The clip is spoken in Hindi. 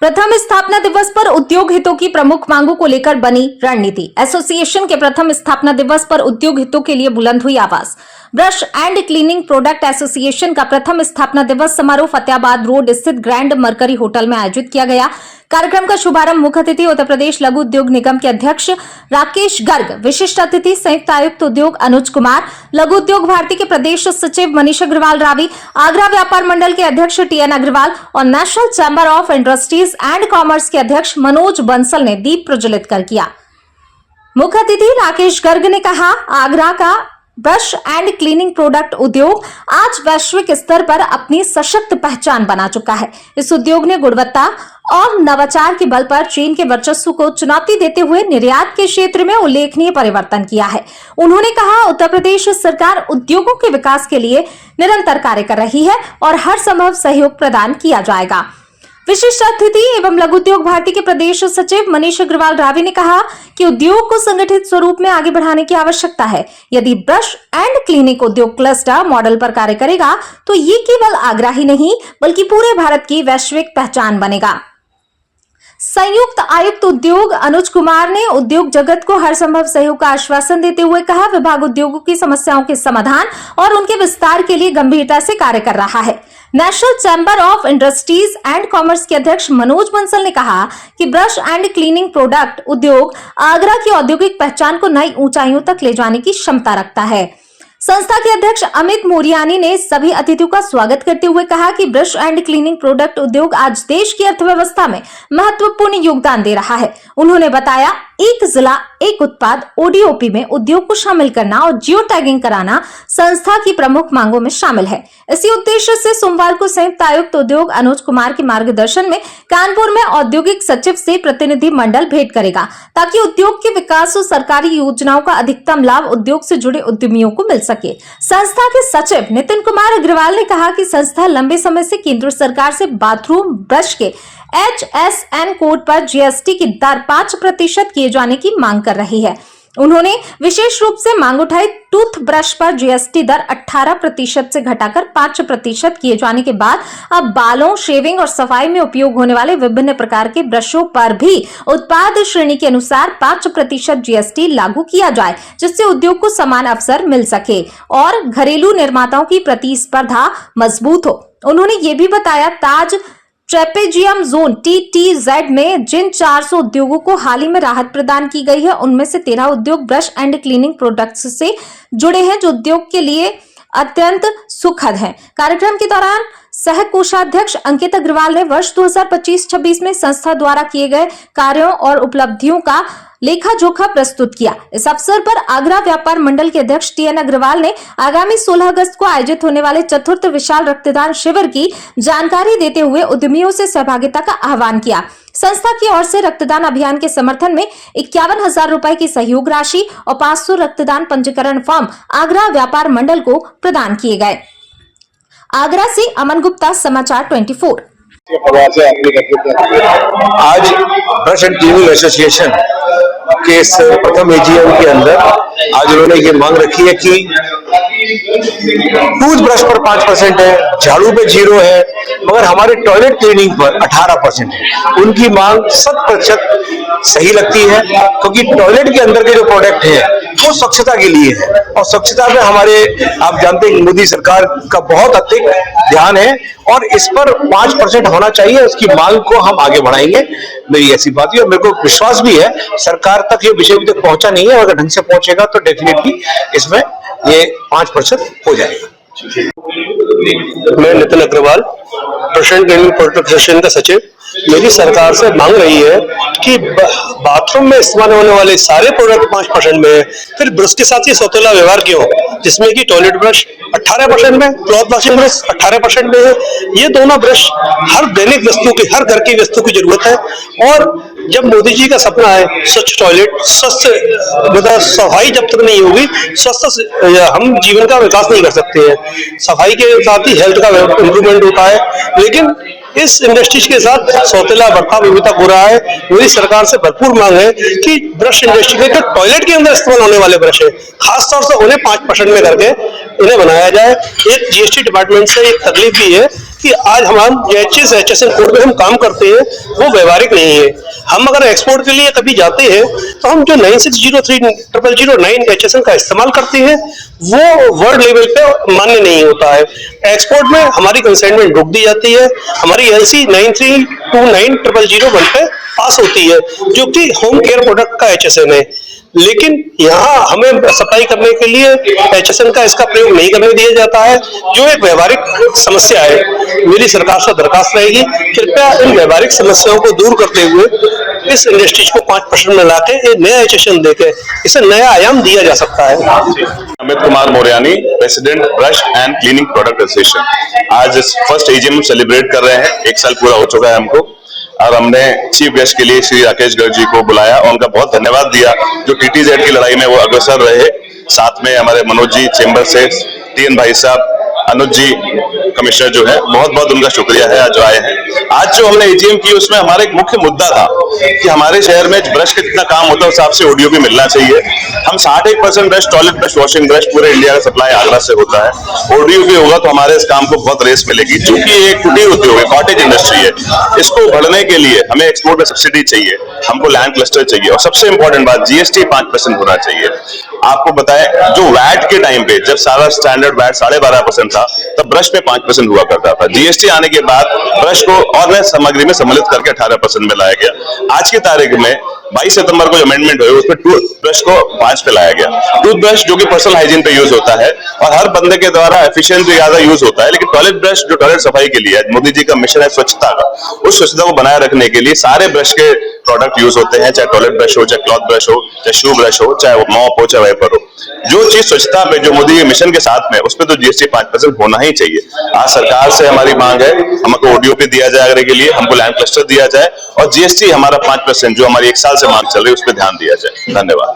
प्रथम स्थापना दिवस पर उद्योग हितों की प्रमुख मांगों को लेकर बनी रणनीति। एसोसिएशन के प्रथम स्थापना दिवस पर उद्योग हितों के लिए बुलंद हुई आवाज। Brush and cleaning product association का प्रथम स्थापना दिवस समारोह फतेहाबाद रोड स्थित ग्रैंड मरकरी होटल में आयोजित किया गया। कार्यक्रम का शुभारंभ मुख्य अतिथि उत्तर प्रदेश लघु उद्योग निगम के अध्यक्ष राकेश गर्ग, विशिष्ट अतिथि संयुक्त आयुक्त उद्योग अनुज कुमार, लघु उद्योग भारती के प्रदेश सचिव मनीष अग्रवाल रावी, आगरा व्यापार मंडल के अध्यक्ष टीएन अग्रवाल और national chamber of industries and commerce के अध्यक्ष मनोज बंसल ने दीप प्रज्वलित कर किया। मुख्य अतिथि राकेश गर्ग ने कहा, आगरा का ब्रश एंड क्लीनिंग प्रोडक्ट उद्योग आज वैश्विक स्तर पर अपनी सशक्त पहचान बना चुका है। इस उद्योग ने गुणवत्ता और नवाचार के बल पर चीन के वर्चस्व को चुनौती देते हुए निर्यात के क्षेत्र में उल्लेखनीय परिवर्तन किया है। उन्होंने कहा, उत्तर प्रदेश सरकार उद्योगों के विकास के लिए निरंतर कार्य कर रही है और हर संभव सहयोग प्रदान किया जाएगा। विशिष्ट अतिथि एवं लघु उद्योग भारती के प्रदेश सचिव मनीष अग्रवाल रावी ने कहा कि उद्योग को संगठित स्वरूप में आगे बढ़ाने की आवश्यकता है। यदि ब्रश एंड क्लीनिंग उद्योग क्लस्टर मॉडल पर कार्य करेगा तो ये केवल आगरा ही नहीं बल्कि पूरे भारत की वैश्विक पहचान बनेगा। संयुक्त आयुक्त उद्योग अनुज कुमार ने उद्योग जगत को हर संभव सहयोग का आश्वासन देते हुए कहा, विभाग उद्योगों की समस्याओं के समाधान और उनके विस्तार के लिए गंभीरता से कार्य कर रहा है। National chamber of industries and commerce के अध्यक्ष मनोज बंसल ने कहा कि ब्रश एंड क्लीनिंग प्रोडक्ट उद्योग आगरा की औद्योगिक पहचान को नई ऊंचाइयों तक ले जाने की क्षमता रखता है। संस्था के अध्यक्ष अमित मोरियानी ने सभी अतिथियों का स्वागत करते हुए कहा कि ब्रश एंड क्लीनिंग प्रोडक्ट उद्योग आज देश की अर्थव्यवस्था में महत्वपूर्ण योगदान दे रहा है। उन्होंने बताया, एक जिला एक उत्पाद ओडीओपी में उद्योग को शामिल करना और जियो टैगिंग कराना संस्था की प्रमुख मांगों में शामिल है। इसी उद्देश्य से सोमवार को संयुक्त आयुक्त उद्योग अनुज कुमार के मार्गदर्शन में कानपुर में औद्योगिक सचिव से प्रतिनिधि मंडल भेंट करेगा, ताकि उद्योग के विकास और सरकारी योजनाओं का अधिकतम लाभ उद्योग से जुड़े उद्यमियों को मिल सके। संस्था के सचिव नितिन कुमार अग्रवाल ने कहा कि संस्था लंबे समय से केंद्र सरकार से बाथरूम ब्रश के HSN कोड पर जीएसटी की दर 5% किए जाने की मांग कर रही है। उन्होंने विशेष रूप से मांग उठाई, टूथ ब्रश पर जीएसटी दर 18% से घटाकर 5% किए जाने के बाद अब बालों, शेविंग और सफाई में उपयोग होने वाले विभिन्न प्रकार के ब्रशों पर भी उत्पाद श्रेणी के अनुसार 5% जीएसटी लागू किया जाए, जिससे उद्योग को समान अवसर मिल सके और घरेलू निर्माताओं की प्रतिस्पर्धा मजबूत हो। उन्होंने ये भी बताया, ताज ट्रेपेजियम जोन TTZ में जिन 400 उद्योगों को हाल ही में राहत प्रदान की गई है, उनमें से 13 उद्योग ब्रश एंड क्लीनिंग प्रोडक्ट्स से जुड़े हैं, जो उद्योग के लिए अत्यंत सुखद है। कार्यक्रम के दौरान सह कोषाध्यक्ष अंकित अग्रवाल ने वर्ष 2025-26 में संस्था द्वारा किए गए कार्यों और उपलब्धियों का लेखा जोखा प्रस्तुत किया। इस अवसर पर आगरा व्यापार मंडल के अध्यक्ष टीएन अग्रवाल ने आगामी 16 अगस्त को आयोजित होने वाले चतुर्थ विशाल रक्तदान शिविर की जानकारी देते हुए उद्यमियों से सहभागिता का आह्वान किया। संस्था की ओर से रक्तदान अभियान के समर्थन में 51,000 रुपए की सहयोग राशि और 500 रक्तदान पंजीकरण फॉर्म आगरा व्यापार मंडल को प्रदान किए गए। आगरा से अमन गुप्ता, समाचार 24। आज ब्रश एंड क्लीनिंग एसोसिएशन के इस प्रथम एजीएम के अंदर आज उन्होंने ये मांग रखी है कि टूथ ब्रश पर 5% है, झाड़ू पे 0 है, मगर हमारे टॉयलेट क्लीनिंग पर 18% है। उनकी मांग 100% सही लगती है, क्योंकि टॉयलेट के अंदर के जो प्रोडक्ट है वो स्वच्छता के लिए है और स्वच्छता में हमारे, आप जानते हैं, मोदी सरकार का बहुत अधिक ध्यान है और इस पर 5% होना चाहिए। उसकी मांग को हम आगे बढ़ाएंगे, मेरी ऐसी बात है और मेरे को विश्वास भी है सरकार तक ये विषय अभी तक पहुंचा नहीं है, अगर ढंग से पहुंचेगा तो डेफिनेटली इसमें ये 5% हो जाएगा। मैं Nitin Agarwal, brush and cleaning product association का सचिव। मेरी सरकार से मांग रही है कि बाथरूम में इस्तेमाल होने वाले सारे प्रोडक्ट 5% में है, फिर ब्रश के साथ ये सौतेला व्यवहार क्यों, जिसमें कि टॉयलेट ब्रश 18% में, क्लॉथ वॉशिंग ब्रश 18% में है। ये दोनों ब्रश हर दैनिक वस्तु की, हर घर की वस्तु की जरूरत है। और जब मोदी जी का सपना है स्वच्छ टॉयलेट, स्वस्थ, मतलब सफाई जब तक नहीं होगी स्वस्थ हम जीवन का विकास नहीं कर सकते हैं। सफाई के साथ ही हेल्थ का इंप्रूवमेंट होता है, लेकिन इस इंडस्ट्रीज के साथ सौतेला बढ़ता विविधता हो रहा है। मेरी सरकार से भरपूर मांग है कि ब्रश इंडस्ट्री के जो टॉयलेट के अंदर इस्तेमाल होने वाले ब्रश है, खासतौर से उन्हें 5% में करके इन्हें बनाया जाए। एक जीएसटी डिपार्टमेंट से एक तकलीफ भी है कि आज हम HSN कोड में हम काम करते हैं वो व्यवहारिक नहीं है। हम अगर एक्सपोर्ट के लिए कभी जाते हैं तो हम जो 96030009 HSN का इस्तेमाल करते हैं वो वर्ल्ड लेवल पे मान्य नहीं होता है। एक्सपोर्ट में हमारी कंसाइनमेंट रोक दी जाती है, हमारी LC 93290001 पे पास होती है जो कि होम केयर प्रोडक्ट का HSN है, लेकिन यहाँ हमें सप्लाई करने के लिए HSN का इसका प्रयोग नहीं करने दिया जाता है, जो एक व्यवहारिक समस्या है। मेरी सरकार से दरखास्त रहेगी, कृपया इन व्यवहारिक समस्याओं को दूर करते हुए इस इंडस्ट्रीज को 5% में लाके एक नया HSN देके इसे नया आयाम दिया जा सकता है। Amit Kumar Moriani, president brush and cleaning product association. आज फर्स्ट AGM सेलिब्रेट कर रहे हैं, 1 साल पूरा हो चुका है हमको, और हमने चीफ गेस्ट के लिए श्री राकेश गर्ग जी को बुलाया और उनका बहुत धन्यवाद दिया जो TTZ की लड़ाई में वो अग्रसर रहे। साथ में हमारे मनोज जी चेंबर से, TN भाई साहब, अनुज जी कमिश्नर जो है, बहुत बहुत उनका शुक्रिया है आज जो आए हैं। आज जो हमने AGM की उसमें हमारा एक मुख्य मुद्दा था कि हमारे शहर में ब्रश का जितना काम होता है उस हिसाब से ODO भी मिलना चाहिए। हम 60% brush, toilet brush, washing brush पूरे इंडिया का सप्लाई आगरा से होता है। ODO भी होगा तो हमारे इस काम को बहुत रेस मिलेगी। चूंकि ये एक कुटीर उद्योग है, कॉटेज इंडस्ट्री है, इसको बढ़ने के लिए हमें एक्सपोर्ट में सब्सिडी चाहिए, हमको लैंड क्लस्टर चाहिए, और सबसे इंपॉर्टेंट बात GST 5% होना चाहिए। आपको बताएं, जो वैट के टाइम पे जब सारा स्टैंडर्ड वैट 12.5% था, तब ब्रश पे 5% हुआ करता था। GST आने के बाद ब्रश को और नए सामग्री में सम्मिलित करके 18% में लाया गया। आज की तारीख में 22 सितंबर को जो अमेंडमेंट हुई उसमें टूथब्रश को 5 पे लाया गया। टूथब्रश जो कि पर्सनल हाइजीन पे यूज होता है और हर बंदे के द्वारा एफिशिएंट ज्यादा यूज होता है, लेकिन टॉयलेट ब्रश जो टॉयलेट सफाई के लिए मोदी जी का मिशन है स्वच्छता का, उस स्वच्छता को बनाए रखने के लिए सारे ब्रश के प्रोडक्ट यूज होते हैं, चाहे टॉयलेट ब्रश हो, चाहे क्लॉथ ब्रश हो, चाहे शू ब्रश हो, चाहे मॉप हो, चाहे वाइपर हो। जो चीज स्वच्छता पे जो मोदी के मिशन के साथ में, उस पर तो GST 5% होना ही चाहिए। आज सरकार से हमारी मांग है हमको ODO पे दिया जाए आगरे के लिए, हमको लैंड क्लस्टर दिया जाए, और GST हमारा 5% जो हमारी 1 साल से मांग चल रही है उस पर ध्यान दिया जाए। धन्यवाद।